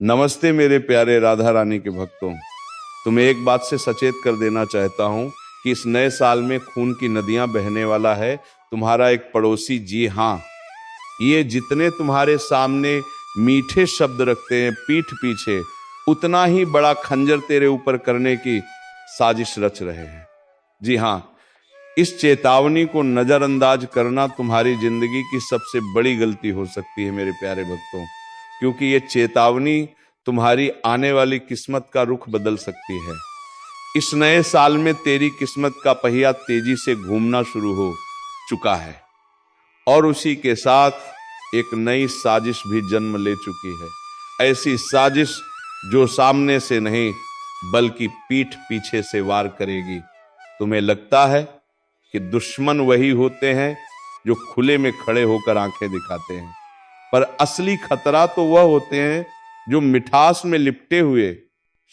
नमस्ते मेरे प्यारे राधा रानी के भक्तों। तुम्हें एक बात से सचेत कर देना चाहता हूं कि इस नए साल में खून की नदियां बहने वाला है तुम्हारा एक पड़ोसी। जी हाँ, ये जितने तुम्हारे सामने मीठे शब्द रखते हैं पीठ पीछे, उतना ही बड़ा खंजर तेरे ऊपर करने की साजिश रच रहे हैं। जी हाँ, इस चेतावनी को नजरअंदाज करना तुम्हारी जिंदगी की सबसे बड़ी गलती हो सकती है मेरे प्यारे भक्तों, क्योंकि ये चेतावनी तुम्हारी आने वाली किस्मत का रुख बदल सकती है। इस नए साल में तेरी किस्मत का पहिया तेजी से घूमना शुरू हो चुका है और उसी के साथ एक नई साजिश भी जन्म ले चुकी है। ऐसी साजिश जो सामने से नहीं बल्कि पीठ पीछे से वार करेगी। तुम्हें लगता है कि दुश्मन वही होते हैं जो खुले में खड़े होकर आंखें दिखाते हैं, पर असली खतरा तो वह होते हैं जो मिठास में लिपटे हुए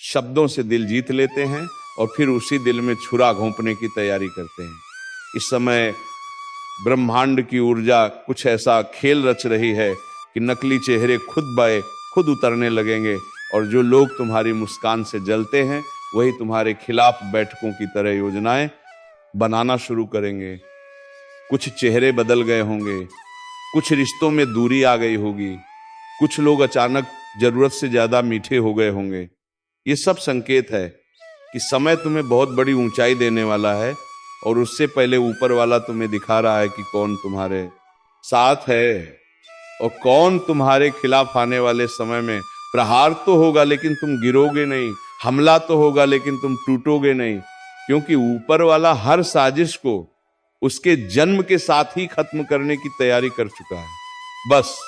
शब्दों से दिल जीत लेते हैं और फिर उसी दिल में छुरा घोंपने की तैयारी करते हैं। इस समय ब्रह्मांड की ऊर्जा कुछ ऐसा खेल रच रही है कि नकली चेहरे खुद ब खुद उतरने लगेंगे और जो लोग तुम्हारी मुस्कान से जलते हैं वही तुम्हारे खिलाफ बैठकों की तरह योजनाएं बनाना शुरू करेंगे। कुछ चेहरे बदल गए होंगे, कुछ रिश्तों में दूरी आ गई होगी, कुछ लोग अचानक जरूरत से ज्यादा मीठे हो गए होंगे। ये सब संकेत है कि समय तुम्हें बहुत बड़ी ऊंचाई देने वाला है और उससे पहले ऊपर वाला तुम्हें दिखा रहा है कि कौन तुम्हारे साथ है और कौन तुम्हारे खिलाफ आने वाले समय में। प्रहार तो होगा लेकिन तुम गिरोगे नहीं, हमला तो होगा लेकिन तुम टूटोगे नहीं, क्योंकि ऊपर वाला हर साजिश को उसके जन्म के साथ ही खत्म करने की तैयारी कर चुका है। बस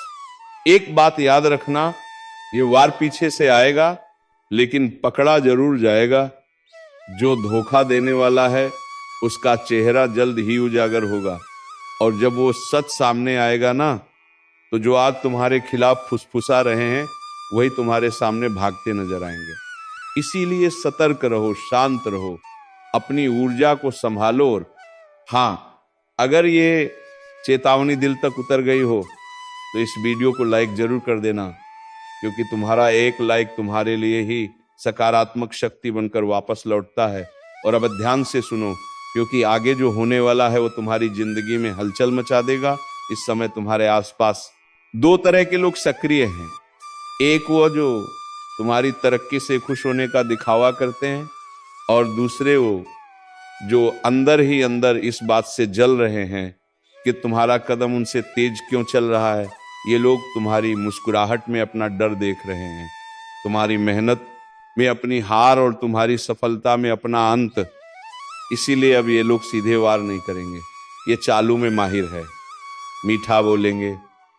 एक बात याद रखना, ये वार पीछे से आएगा लेकिन पकड़ा जरूर जाएगा। जो धोखा देने वाला है उसका चेहरा जल्द ही उजागर होगा और जब वो सच सामने आएगा ना, तो जो आज तुम्हारे खिलाफ फुसफुसा रहे हैं वही तुम्हारे सामने भागते नजर आएंगे। इसीलिए सतर्क रहो, शांत रहो, अपनी ऊर्जा को संभालो। और हाँ, अगर ये चेतावनी दिल तक उतर गई हो तो इस वीडियो को लाइक जरूर कर देना, क्योंकि तुम्हारा एक लाइक तुम्हारे लिए ही सकारात्मक शक्ति बनकर वापस लौटता है। और अब ध्यान से सुनो, क्योंकि आगे जो होने वाला है वो तुम्हारी जिंदगी में हलचल मचा देगा। इस समय तुम्हारे आसपास दो तरह के लोग सक्रिय हैं। एक वो जो तुम्हारी तरक्की से खुश होने का दिखावा करते हैं और दूसरे वो जो अंदर ही अंदर इस बात से जल रहे हैं कि तुम्हारा कदम उनसे तेज क्यों चल रहा है। ये लोग तुम्हारी मुस्कुराहट में अपना डर देख रहे हैं, तुम्हारी मेहनत में अपनी हार और तुम्हारी सफलता में अपना अंत। इसीलिए अब ये लोग सीधे वार नहीं करेंगे, ये चालू में माहिर है। मीठा बोलेंगे,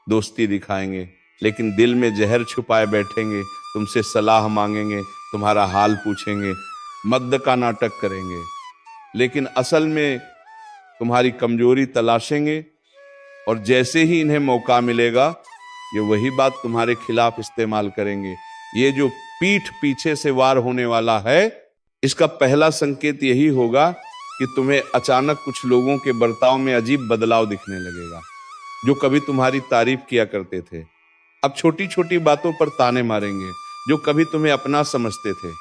दोस्ती दिखाएंगे, लेकिन दिल में जहर छुपाए बैठेंगे। तुमसे सलाह मांगेंगे, तुम्हारा हाल पूछेंगे, मद्द का नाटक करेंगे, लेकिन असल में तुम्हारी कमजोरी तलाशेंगे और जैसे ही इन्हें मौका मिलेगा ये वही बात तुम्हारे खिलाफ इस्तेमाल करेंगे। ये जो पीठ पीछे से वार होने वाला है, इसका पहला संकेत यही होगा कि तुम्हें अचानक कुछ लोगों के बर्ताव में अजीब बदलाव दिखने लगेगा। जो कभी तुम्हारी तारीफ किया करते थे अब छोटी छोटी बातों पर ताने मारेंगे। जो कभी तुम्हें अपना समझते थे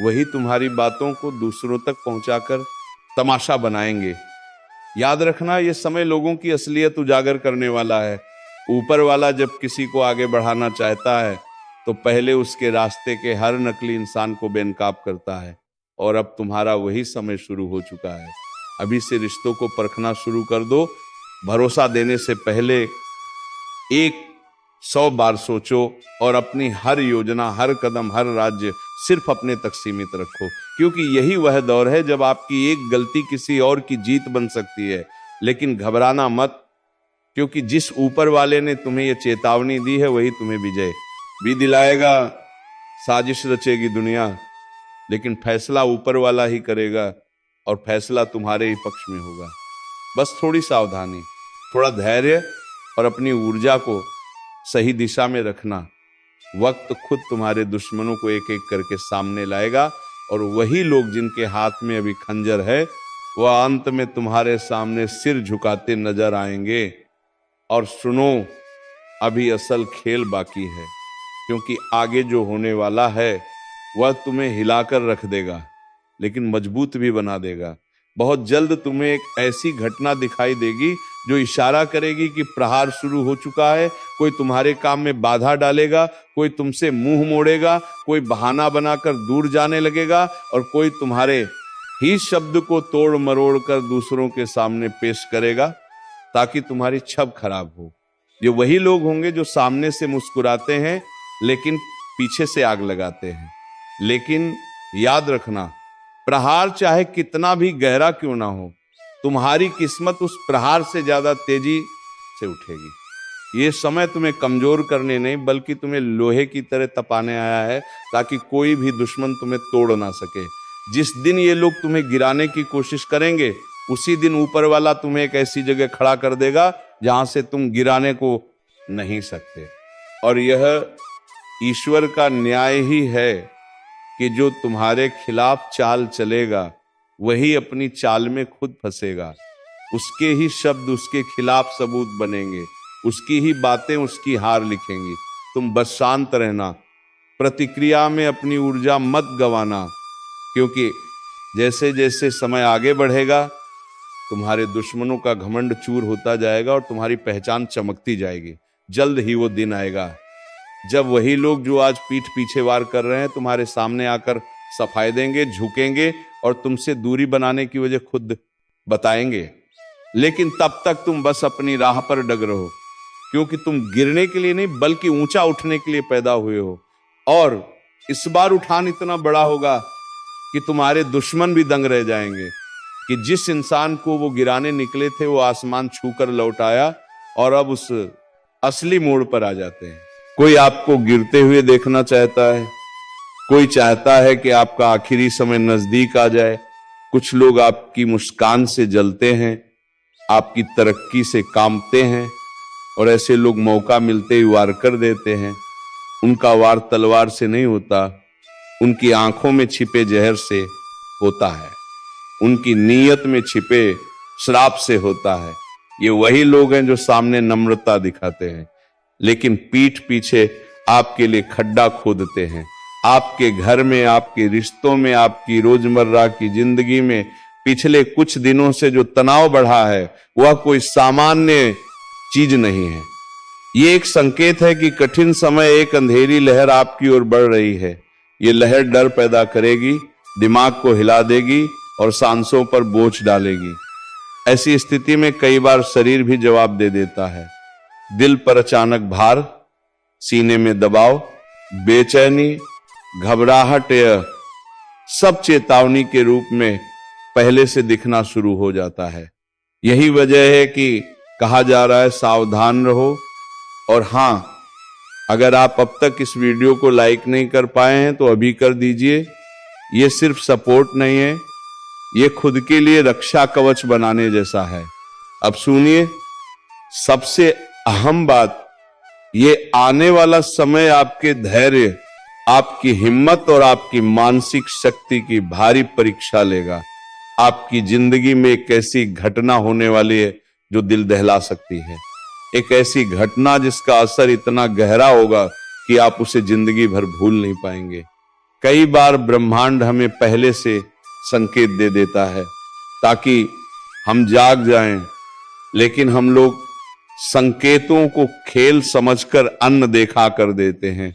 वही तुम्हारी बातों को दूसरों तक पहुंचाकर तमाशा बनाएंगे। याद रखना, ये समय लोगों की असलियत उजागर करने वाला है। ऊपर वाला जब किसी को आगे बढ़ाना चाहता है तो पहले उसके रास्ते के हर नकली इंसान को बेनकाब करता है, और अब तुम्हारा वही समय शुरू हो चुका है। अभी से रिश्तों को परखना शुरू कर दो। भरोसा देने से पहले 100 बार सोचो और अपनी हर योजना, हर कदम, हर राज्य सिर्फ अपने तक सीमित रखो, क्योंकि यही वह दौर है जब आपकी एक गलती किसी और की जीत बन सकती है। लेकिन घबराना मत, क्योंकि जिस ऊपर वाले ने तुम्हें यह चेतावनी दी है वही तुम्हें विजय भी दिलाएगा। साजिश रचेगी दुनिया, लेकिन फैसला ऊपर वाला ही करेगा और फैसला तुम्हारे ही पक्ष में होगा। बस थोड़ी सावधानी, थोड़ा धैर्य और अपनी ऊर्जा को सही दिशा में रखना। वक्त खुद तुम्हारे दुश्मनों को एक एक करके सामने लाएगा और वही लोग जिनके हाथ में अभी खंजर है वह अंत में तुम्हारे सामने सिर झुकाते नजर आएंगे। और सुनो, अभी असल खेल बाकी है। क्योंकि आगे जो होने वाला है वह तुम्हें हिलाकर रख देगा, लेकिन मजबूत भी बना देगा। बहुत जल्द तुम्हें एक ऐसी घटना दिखाई देगी जो इशारा करेगी कि प्रहार शुरू हो चुका है। कोई तुम्हारे काम में बाधा डालेगा, कोई तुमसे मुंह मोड़ेगा, कोई बहाना बनाकर दूर जाने लगेगा, और कोई तुम्हारे ही शब्द को तोड़ मरोड़ कर दूसरों के सामने पेश करेगा ताकि तुम्हारी छब खराब हो। ये वही लोग होंगे जो सामने से मुस्कुराते हैं लेकिन पीछे से आग लगाते हैं। लेकिन याद रखना, प्रहार चाहे कितना भी गहरा क्यों ना हो, तुम्हारी किस्मत उस प्रहार से ज्यादा तेजी से उठेगी। ये समय तुम्हें कमजोर करने नहीं बल्कि तुम्हें लोहे की तरह तपाने आया है, ताकि कोई भी दुश्मन तुम्हें तोड़ ना सके। जिस दिन ये लोग तुम्हें गिराने की कोशिश करेंगे, उसी दिन ऊपर वाला तुम्हें एक ऐसी जगह खड़ा कर देगा जहां से तुम गिराने को नहीं सकते। और यह ईश्वर का न्याय ही है कि जो तुम्हारे खिलाफ चाल चलेगा वही अपनी चाल में खुद फंसेगा। उसके ही शब्द उसके खिलाफ सबूत बनेंगे, उसकी ही बातें उसकी हार लिखेंगी। तुम बस शांत रहना, प्रतिक्रिया में अपनी ऊर्जा मत गंवाना, क्योंकि जैसे जैसे समय आगे बढ़ेगा तुम्हारे दुश्मनों का घमंड चूर होता जाएगा और तुम्हारी पहचान चमकती जाएगी। जल्द ही वो दिन आएगा जब वही लोग जो आज पीठ पीछे वार कर रहे हैं तुम्हारे सामने आकर सफाई देंगे, झुकेंगे और तुमसे दूरी बनाने की वजह खुद बताएंगे। लेकिन तब तक तुम बस अपनी राह पर डग रहो, क्योंकि तुम गिरने के लिए नहीं बल्कि ऊंचा उठने के लिए पैदा हुए हो। और इस बार उठान इतना बड़ा होगा कि तुम्हारे दुश्मन भी दंग रह जाएंगे कि जिस इंसान को वो गिराने निकले थे वो आसमान छूकर लौट आया और अब उस असली मोड़ पर आ जाते हैं। कोई आपको गिरते हुए देखना चाहता है, कोई चाहता है कि आपका आखिरी समय नजदीक आ जाए। कुछ लोग आपकी मुस्कान से जलते हैं, आपकी तरक्की से कांपते हैं, और ऐसे लोग मौका मिलते ही वार कर देते हैं। उनका वार तलवार से नहीं होता, उनकी आंखों में छिपे जहर से होता है, उनकी नीयत में छिपे श्राप से होता है। ये वही लोग हैं जो सामने नम्रता दिखाते हैं लेकिन पीठ पीछे आपके लिए खड्डा खोदते हैं। आपके घर में, आपके रिश्तों में, आपकी रोजमर्रा की जिंदगी में पिछले कुछ दिनों से जो तनाव बढ़ा है वह कोई सामान्य चीज नहीं है। ये एक संकेत है कि कठिन समय एक अंधेरी लहर आपकी ओर बढ़ रही है। ये लहर डर पैदा करेगी, दिमाग को हिला देगी और सांसों पर बोझ डालेगी। ऐसी स्थिति में कई बार शरीर भी जवाब दे देता है। दिल पर अचानक भार, सीने में दबाव, बेचैनी, घबराहट, यह सब चेतावनी के रूप में पहले से दिखना शुरू हो जाता है। यही वजह है कि कहा जा रहा है सावधान रहो। और हां, अगर आप अब तक इस वीडियो को लाइक नहीं कर पाए हैं तो अभी कर दीजिए। ये सिर्फ सपोर्ट नहीं है, ये खुद के लिए रक्षा कवच बनाने जैसा है। अब सुनिए, सबसे अहम बात, ये आने वाला समय आपके धैर्य, आपकी हिम्मत और आपकी मानसिक शक्ति की भारी परीक्षा लेगा। आपकी जिंदगी में एक ऐसी घटना होने वाली है जो दिल दहला सकती है। एक ऐसी घटना जिसका असर इतना गहरा होगा कि आप उसे जिंदगी भर भूल नहीं पाएंगे। कई बार ब्रह्मांड हमें पहले से संकेत दे देता है ताकि हम जाग जाएं, लेकिन हम लोग संकेतों को खेल समझकर अन्न देखा कर देते हैं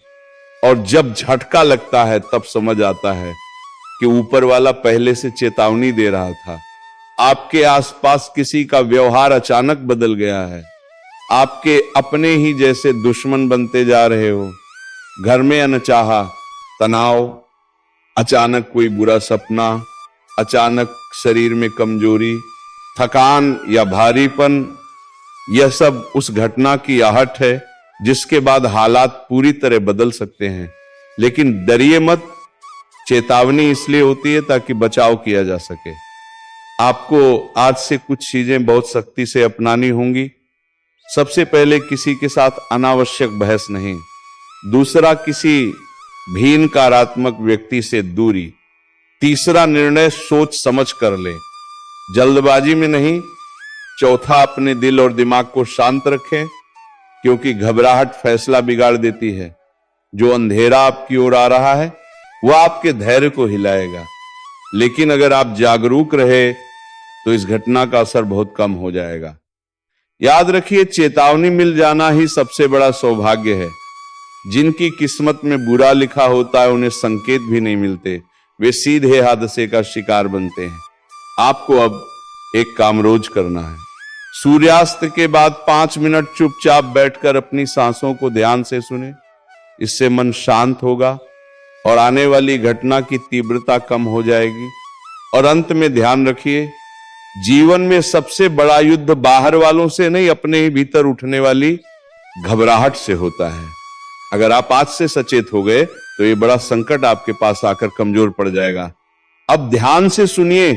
और जब झटका लगता है तब समझ आता है कि ऊपर वाला पहले से चेतावनी दे रहा था। आपके आसपास किसी का व्यवहार अचानक बदल गया है, आपके अपने ही जैसे दुश्मन बनते जा रहे हो। घर में अनचाहा तनाव, अचानक कोई बुरा सपना, अचानक शरीर में कमजोरी, थकान या भारीपन, यह सब उस घटना की आहट है जिसके बाद हालात पूरी तरह बदल सकते हैं। लेकिन डरिए मत, चेतावनी इसलिए होती है ताकि बचाव किया जा सके। आपको आज से कुछ चीजें बहुत सख्ती से अपनानी होंगी। सबसे पहले, किसी के साथ अनावश्यक बहस नहीं। दूसरा, किसी भी नकारात्मक व्यक्ति से दूरी। तीसरा, निर्णय सोच समझ कर ले, जल्दबाजी में नहीं। चौथा, अपने दिल और दिमाग को शांत रखें, क्योंकि घबराहट फैसला बिगाड़ देती है। जो अंधेरा आपकी ओर आ रहा है वह आपके धैर्य को हिलाएगा, लेकिन अगर आप जागरूक रहे तो इस घटना का असर बहुत कम हो जाएगा। याद रखिए, चेतावनी मिल जाना ही सबसे बड़ा सौभाग्य है। जिनकी किस्मत में बुरा लिखा होता है उन्हें संकेत भी नहीं मिलते, वे सीधे हादसे का शिकार बनते हैं। आपको अब एक काम रोज करना है। सूर्यास्त के बाद 5 मिनट चुपचाप बैठकर अपनी सांसों को ध्यान से सुने। इससे मन शांत होगा और आने वाली घटना की तीव्रता कम हो जाएगी। और अंत में ध्यान रखिए, जीवन में सबसे बड़ा युद्ध बाहर वालों से नहीं, अपने ही भीतर उठने वाली घबराहट से होता है। अगर आप आज से सचेत हो गए तो ये बड़ा संकट आपके पास आकर कमजोर पड़ जाएगा। अब ध्यान से सुनिए,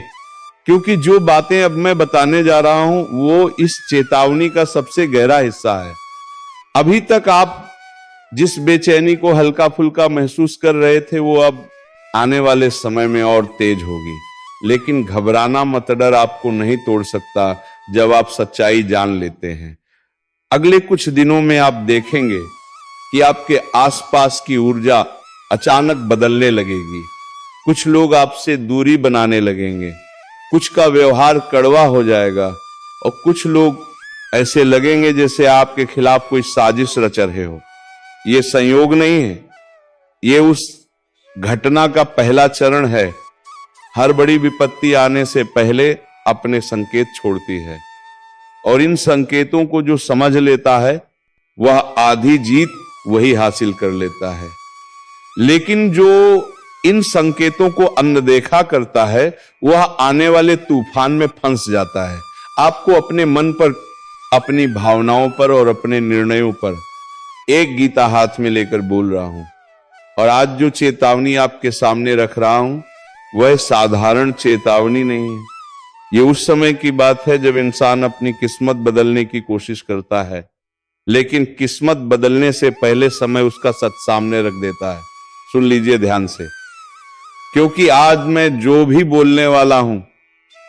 क्योंकि जो बातें अब मैं बताने जा रहा हूं वो इस चेतावनी का सबसे गहरा हिस्सा है। अभी तक आप जिस बेचैनी को हल्का फुल्का महसूस कर रहे थे वो अब आने वाले समय में और तेज होगी। लेकिन घबराना मत डर आपको नहीं तोड़ सकता जब आप सच्चाई जान लेते हैं। अगले कुछ दिनों में आप देखेंगे कि आपके आसपास की ऊर्जा अचानक बदलने लगेगी। कुछ लोग आपसे दूरी बनाने लगेंगे, कुछ का व्यवहार कड़वा हो जाएगा और कुछ लोग ऐसे लगेंगे जैसे आपके खिलाफ कोई साजिश रच रहे हो। ये संयोग नहीं है, ये उस घटना का पहला चरण है। हर बड़ी विपत्ति आने से पहले अपने संकेत छोड़ती है और इन संकेतों को जो समझ लेता है वह आधी जीत वही हासिल कर लेता है। लेकिन जो इन संकेतों को अनदेखा करता है वह आने वाले तूफान में फंस जाता है। आपको अपने मन पर, अपनी भावनाओं पर और अपने निर्णयों पर एक गीता हाथ में लेकर बोल रहा हूं। और आज जो चेतावनी आपके सामने रख रहा हूं वह साधारण चेतावनी नहीं है। ये उस समय की बात है जब इंसान अपनी किस्मत बदलने की कोशिश करता है, लेकिन किस्मत बदलने से पहले समय उसका सच सामने रख देता है। सुन लीजिए ध्यान से, क्योंकि आज मैं जो भी बोलने वाला हूं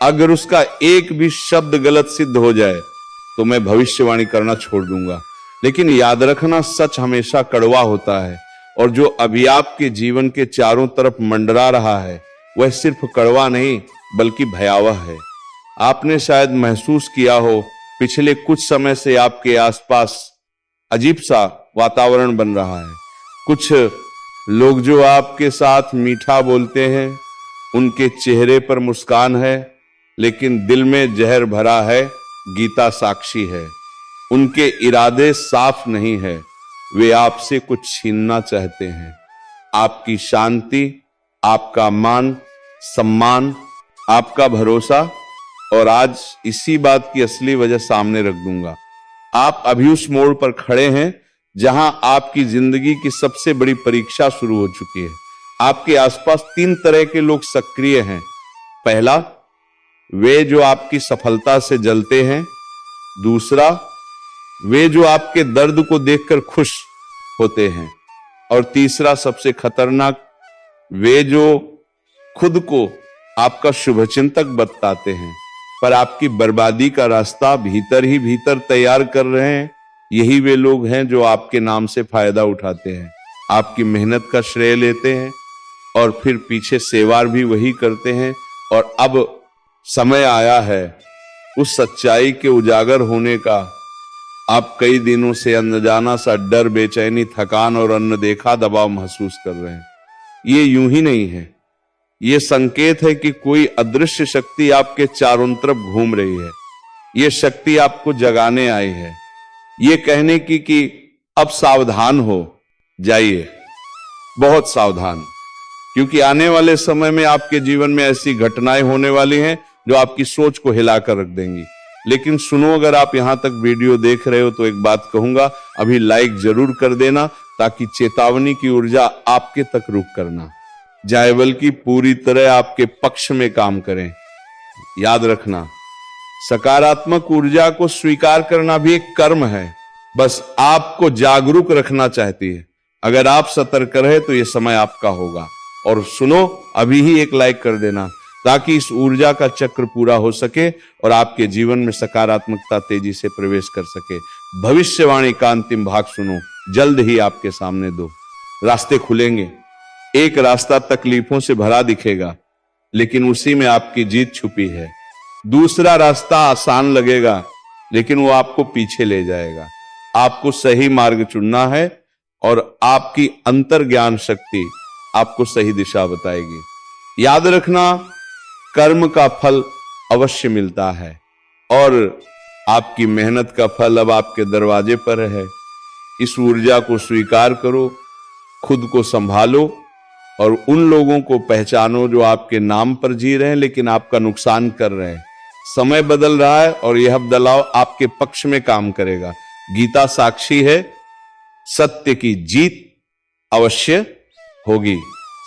अगर उसका एक भी शब्द गलत सिद्ध हो जाए तो मैं भविष्यवाणी करना छोड़ दूंगा। लेकिन याद रखना, सच हमेशा कड़वा होता है और जो अभी आपके जीवन के चारों तरफ मंडरा रहा है वह सिर्फ कड़वा नहीं बल्कि भयावह है। आपने शायद महसूस किया हो, पिछले कुछ समय से आपके आसपास अजीब सा वातावरण बन रहा है। कुछ लोग जो आपके साथ मीठा बोलते हैं, उनके चेहरे पर मुस्कान है लेकिन दिल में जहर भरा है। गीता साक्षी है, उनके इरादे साफ नहीं है, वे आपसे कुछ छीनना चाहते हैं। आपकी शांति, आपका मान सम्मान, आपका भरोसा। और आज इसी बात की असली वजह सामने रख दूंगा। आप अभी उस मोड़ पर खड़े हैं जहां आपकी जिंदगी की सबसे बड़ी परीक्षा शुरू हो चुकी है। आपके आसपास 3 तरह के लोग सक्रिय हैं। पहला, वे जो आपकी सफलता से जलते हैं। दूसरा, वे जो आपके दर्द को देखकर खुश होते हैं। और तीसरा, सबसे खतरनाक, वे जो खुद को आपका शुभचिंतक बताते हैं पर आपकी बर्बादी का रास्ता भीतर ही भीतर तैयार कर रहे हैं। यही वे लोग हैं जो आपके नाम से फायदा उठाते हैं, आपकी मेहनत का श्रेय लेते हैं और फिर पीछे सेवार भी वही करते हैं। और अब समय आया है उस सच्चाई के उजागर होने का। आप कई दिनों से अनजाना सा डर, बेचैनी, थकान और अनदेखा दबाव महसूस कर रहे हैं। ये यूं ही नहीं है, ये संकेत है कि कोई अदृश्य शक्ति आपके चारों तरफ घूम रही है। ये शक्ति आपको जगाने आई है, ये कहने की कि अब सावधान हो जाइए, बहुत सावधान, क्योंकि आने वाले समय में आपके जीवन में ऐसी घटनाएं होने वाली हैं जो आपकी सोच को हिलाकर रख देंगी। लेकिन सुनो, अगर आप यहां तक वीडियो देख रहे हो तो एक बात कहूंगा, अभी लाइक जरूर कर देना ताकि चेतावनी की ऊर्जा आपके तक रुक करना जाए, बल्कि पूरी तरह आपके पक्ष में काम करें। याद रखना, सकारात्मक ऊर्जा को स्वीकार करना भी एक कर्म है, बस आपको जागरूक रखना चाहती है। अगर आप सतर्क रहे तो यह समय आपका होगा। और सुनो, अभी ही एक लाइक कर देना ताकि इस ऊर्जा का चक्र पूरा हो सके और आपके जीवन में सकारात्मकता तेजी से प्रवेश कर सके। भविष्यवाणी का अंतिम भाग सुनो, जल्द ही आपके सामने दो। रास्ते खुलेंगे। एक रास्ता तकलीफों से भरा दिखेगा, लेकिन उसी में आपकी जीत छुपी है। दूसरा रास्ता आसान लगेगा, लेकिन वो आपको पीछे ले जाएगा। आपको सही मार्ग चुनना है और आपकी अंतर्ज्ञान शक्ति आपको सही दिशा बताएगी। याद रखना, कर्म का फल अवश्य मिलता है और आपकी मेहनत का फल अब आपके दरवाजे पर है। इस ऊर्जा को स्वीकार करो, खुद को संभालो और उन लोगों को पहचानो जो आपके नाम पर जी रहे हैं लेकिन आपका नुकसान कर रहे हैं। समय बदल रहा है और यह बदलाव आपके पक्ष में काम करेगा। गीता साक्षी है, सत्य की जीत अवश्य होगी।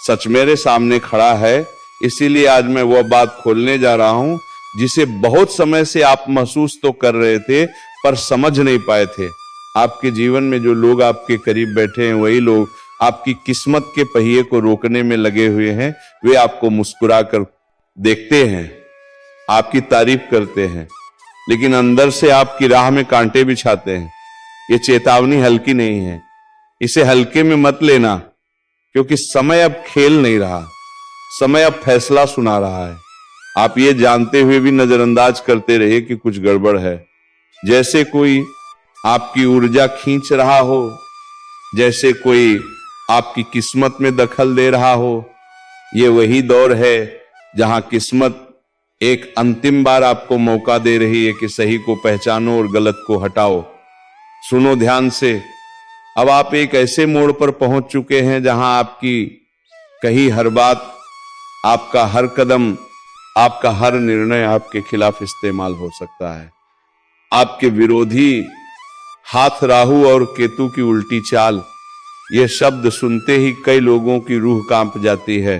सच मेरे सामने खड़ा है, इसीलिए आज मैं वह बात खोलने जा रहा हूं जिसे बहुत समय से आप महसूस तो कर रहे थे पर समझ नहीं पाए थे। आपके जीवन में जो लोग आपके करीब बैठे हैं वही लोग आपकी किस्मत के पहिए को रोकने में लगे हुए हैं। वे आपको मुस्कुरा कर देखते हैं, आपकी तारीफ करते हैं, लेकिन अंदर से आपकी राह में कांटे बिछाते हैं। ये चेतावनी हल्की नहीं है, इसे हल्के में मत लेना, क्योंकि समय अब खेल नहीं रहा, समय अब फैसला सुना रहा है। आप ये जानते हुए भी नजरअंदाज करते रहिए कि कुछ गड़बड़ है, जैसे कोई आपकी ऊर्जा खींच रहा हो, जैसे कोई आपकी किस्मत में दखल दे रहा हो। ये वही दौर है जहां किस्मत एक अंतिम बार आपको मौका दे रही है कि सही को पहचानो और गलत को हटाओ। सुनो ध्यान से, अब आप एक ऐसे मोड़ पर पहुंच चुके हैं जहां आपकी कही हर बात, आपका हर कदम, आपका हर निर्णय आपके खिलाफ इस्तेमाल हो सकता है। आपके विरोधी हाथ राहु और केतु की उल्टी चाल, ये शब्द सुनते ही कई लोगों की रूह कांप जाती है,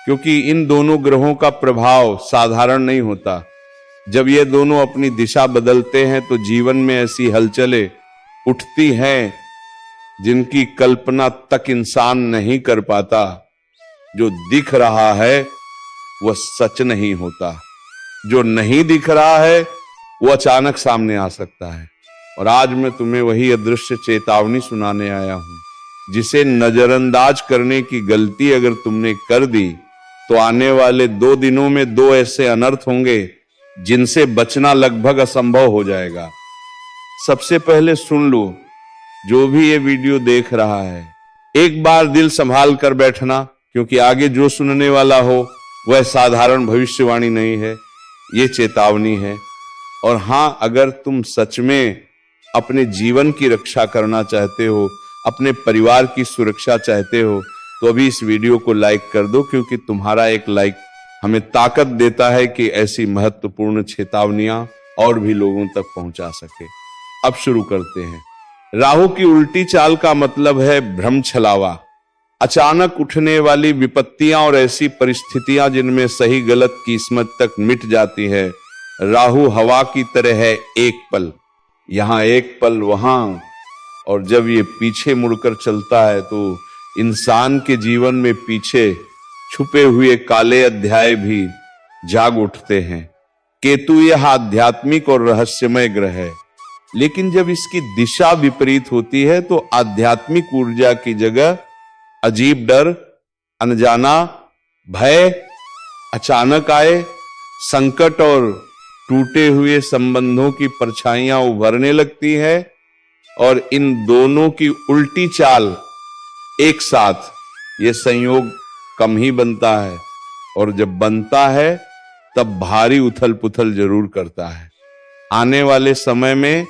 क्योंकि इन दोनों ग्रहों का प्रभाव साधारण नहीं होता। जब ये दोनों अपनी दिशा बदलते हैं तो जीवन में ऐसी हलचलें उठती हैं जिनकी कल्पना तक इंसान नहीं कर पाता। जो दिख रहा है वह सच नहीं होता, जो नहीं दिख रहा है वो अचानक सामने आ सकता है। और आज मैं तुम्हें वही अदृश्य चेतावनी सुनाने आया हूं, जिसे नजरअंदाज करने की गलती अगर तुमने कर दी तो आने वाले 2 दिनों में 2 ऐसे अनर्थ होंगे जिनसे बचना लगभग असंभव हो जाएगा। सबसे पहले सुन लो, जो भी ये वीडियो देख रहा है, एक बार दिल संभाल कर बैठना, क्योंकि आगे जो सुनने वाला हो वह साधारण भविष्यवाणी नहीं है, ये चेतावनी है। और हां, अगर तुम सच में अपने जीवन की रक्षा करना चाहते हो, अपने परिवार की सुरक्षा चाहते हो, तो अभी इस वीडियो को लाइक कर दो, क्योंकि तुम्हारा एक लाइक हमें ताकत देता है कि ऐसी महत्वपूर्ण चेतावनियां और भी लोगों तक पहुंचा सके। अब शुरू करते हैं। राहु की उल्टी चाल का मतलब है भ्रम छलावा, अचानक उठने वाली विपत्तियां और ऐसी परिस्थितियां जिनमें सही गलत किस्मत तक मिट जाती है। राहु हवा की तरह है, एक पल यहां एक पल वहां, और जब ये पीछे मुड़कर चलता है तो इंसान के जीवन में पीछे छुपे हुए काले अध्याय भी जाग उठते हैं। केतु यह आध्यात्मिक और रहस्यमय ग्रह है, लेकिन जब इसकी दिशा विपरीत होती है तो आध्यात्मिक ऊर्जा की जगह अजीब डर, अनजाना भय अचानक आए, संकट और टूटे हुए संबंधों की परछाइयां उभरने लगती है। और इन दोनों की उल्टी चाल एक साथ, ये संयोग कम ही बनता है, और जब बनता है तब भारी उथल पुथल जरूर करता है। आने वाले समय में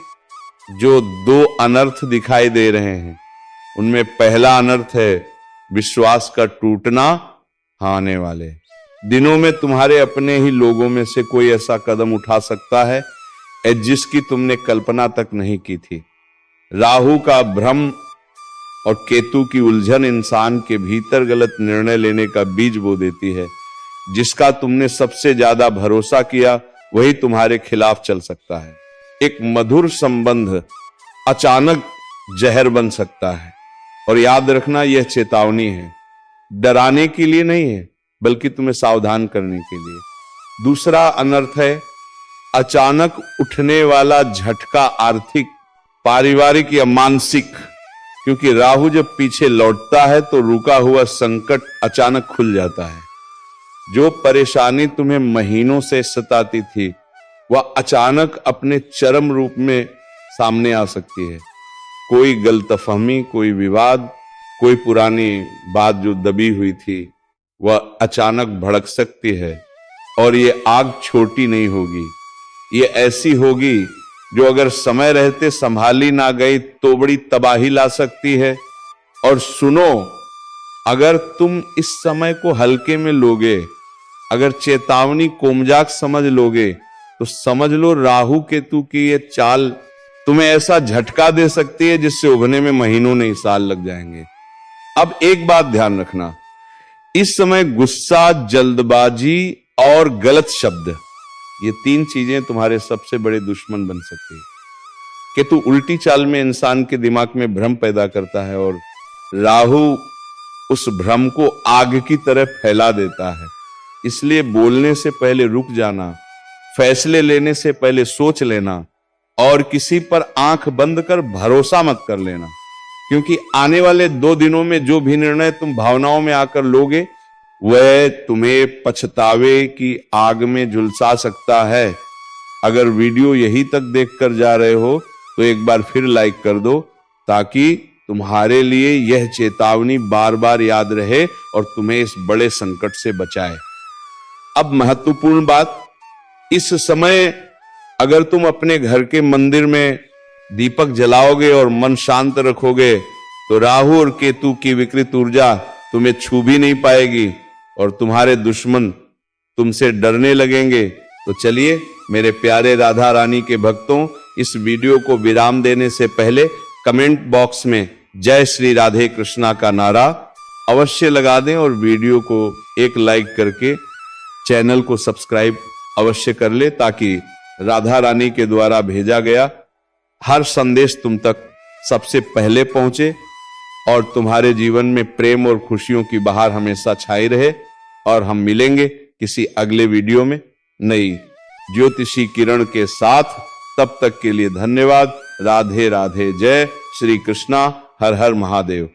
जो 2 अनर्थ दिखाई दे रहे हैं, उनमें पहला अनर्थ है विश्वास का टूटना। आने वाले दिनों में तुम्हारे अपने ही लोगों में से कोई ऐसा कदम उठा सकता है जिसकी तुमने कल्पना तक नहीं की थी। राहु का भ्रम और केतु की उलझन इंसान के भीतर गलत निर्णय लेने का बीज बो देती है। जिसका तुमने सबसे ज्यादा भरोसा किया वही तुम्हारे खिलाफ चल सकता है। एक मधुर संबंध अचानक जहर बन सकता है। और याद रखना, यह चेतावनी है, डराने के लिए नहीं है, बल्कि तुम्हें सावधान करने के लिए। दूसरा अनर्थ है अचानक उठने वाला झटका, आर्थिक, पारिवारिक या मानसिक। क्योंकि राहु जब पीछे लौटता है तो रुका हुआ संकट अचानक खुल जाता है। जो परेशानी तुम्हें महीनों से सताती थी वह अचानक अपने चरम रूप में सामने आ सकती है। कोई गलतफहमी, कोई विवाद, कोई पुरानी बात जो दबी हुई थी वह अचानक भड़क सकती है। और ये आग छोटी नहीं होगी, ये ऐसी होगी जो अगर समय रहते संभाली ना गई तो बड़ी तबाही ला सकती है। और सुनो, अगर तुम इस समय को हल्के में लोगे, अगर चेतावनी कोमजाक समझ लोगे, तो समझ लो राहु केतु की ये चाल तुम्हें ऐसा झटका दे सकती है जिससे उभरने में महीनों नहीं साल लग जाएंगे। अब एक बात ध्यान रखना, इस समय गुस्सा, जल्दबाजी और गलत शब्द, ये तीन चीजें तुम्हारे सबसे बड़े दुश्मन बन सकती है। केतु उल्टी चाल में इंसान के दिमाग में भ्रम पैदा करता है और राहु उस भ्रम को आग की तरह फैला देता है। इसलिए बोलने से पहले रुक जाना, फैसले लेने से पहले सोच लेना और किसी पर आंख बंद कर भरोसा मत कर लेना, क्योंकि आने वाले 2 दिनों में जो भी निर्णय तुम भावनाओं में आकर लोगे वह तुम्हें पछतावे की आग में झुलसा सकता है। अगर वीडियो यहीं तक देखकर जा रहे हो तो एक बार फिर लाइक कर दो, ताकि तुम्हारे लिए यह चेतावनी बार बार याद रहे और तुम्हें इस बड़े संकट से बचाए। अब महत्वपूर्ण बात, इस समय अगर तुम अपने घर के मंदिर में दीपक जलाओगे और मन शांत रखोगे तो राहु और केतु की विकृत ऊर्जा तुम्हें छू भी नहीं पाएगी और तुम्हारे दुश्मन तुमसे डरने लगेंगे। तो चलिए मेरे प्यारे राधा रानी के भक्तों, इस वीडियो को विराम देने से पहले कमेंट बॉक्स में जय श्री राधे कृष्णा का नारा अवश्य लगा दें और वीडियो को एक लाइक करके चैनल को सब्सक्राइब अवश्य कर ले, ताकि राधा रानी के द्वारा भेजा गया हर संदेश तुम तक सबसे पहले पहुंचे और तुम्हारे जीवन में प्रेम और खुशियों की बहार हमेशा छाई रहे। और हम मिलेंगे किसी अगले वीडियो में नई ज्योतिषी किरण के साथ। तब तक के लिए धन्यवाद। राधे राधे। जय श्री कृष्णा। हर हर महादेव।